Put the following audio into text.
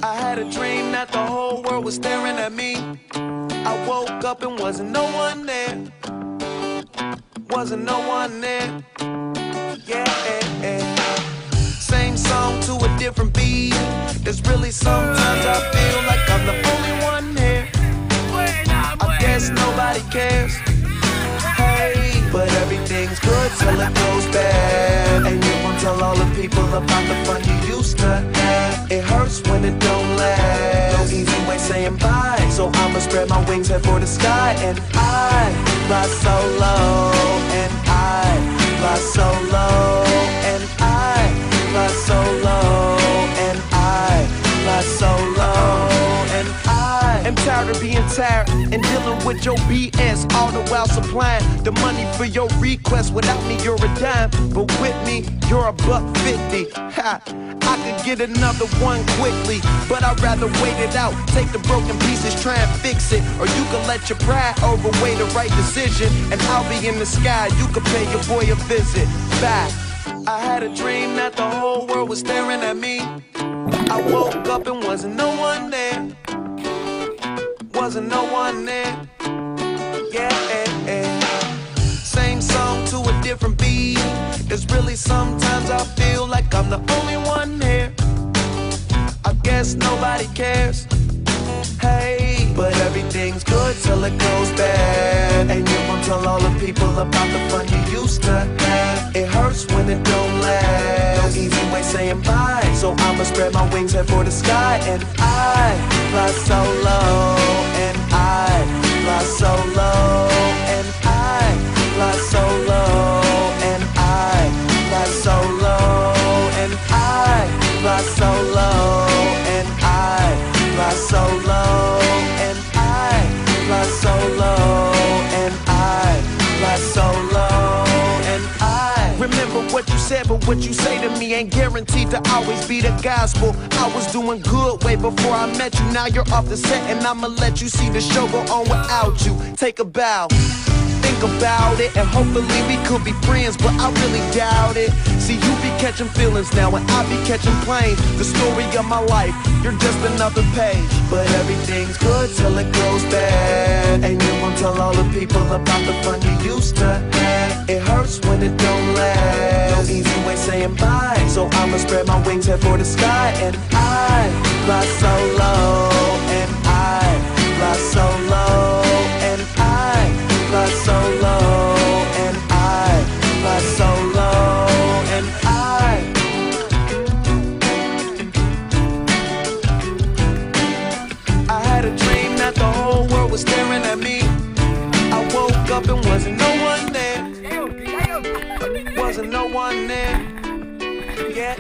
I had a dream that the whole world was staring at me. I woke up and wasn't no one there. Wasn't no one there. Yeah. Same song to a different beat. There's really sometimes I feel like I'm the only one here. I guess nobody cares. Hey, but everything's good till it goes bad. And you won't tell all the people about the fun you used to have. It hurts when it don't last. No easy way saying bye, so I'ma spread my wings, head for the sky. And I fly so low, and I fly so low, and I fly so low, and I fly so low, and I am tired of being tired and dealing with your BS, all the while supplying the money for your request. Without me, you're a dime, but with me, you're $1.50. Ha! I could get another one quickly, but I'd rather wait it out. Take the broken pieces, try and fix it, or you can let your pride overweigh the right decision, and I'll be in the sky. You could pay your boy a visit. Bye. I had a dream that the whole world was staring at me. I woke up and wasn't no one there. Wasn't no one there. Yeah. Same song to a different beat. There's really sometimes I feel like I'm the only one here. I guess nobody cares. Hey, but everything's good till it goes bad. And you won't tell all the people about the fun you used to have. It hurts when it don't last. No easy way saying bye, so I'ma spread my wings, head for the sky. And I fly so low, and I fly so low, and I fly so low, and I fly so low, and I fly so low, and I fly so low, and I fly so low, and I fly so low, and I remember what you said, but what you say to me ain't guaranteed to always be the gospel. I was doing good way before I met you. Now you're off the set, and I'ma let you see the show go on without you. Take a bow. Think about it, and hopefully we could be friends, but I really doubt it. See, you be catching feelings now, and I be catching planes. The story of my life, you're just another page. But everything's good till it goes bad, and you won't tell all the people about the fun you used to have. It hurts when it don't last. No easy way saying bye, so I'ma spread my wings, head for the sky. And I fly so low, and I fly so low, and I fly so low, and I fly so low, and I had a dream that the whole world was staring at me. I woke up and wasn't no one there. Wasn't no one there. Yeah.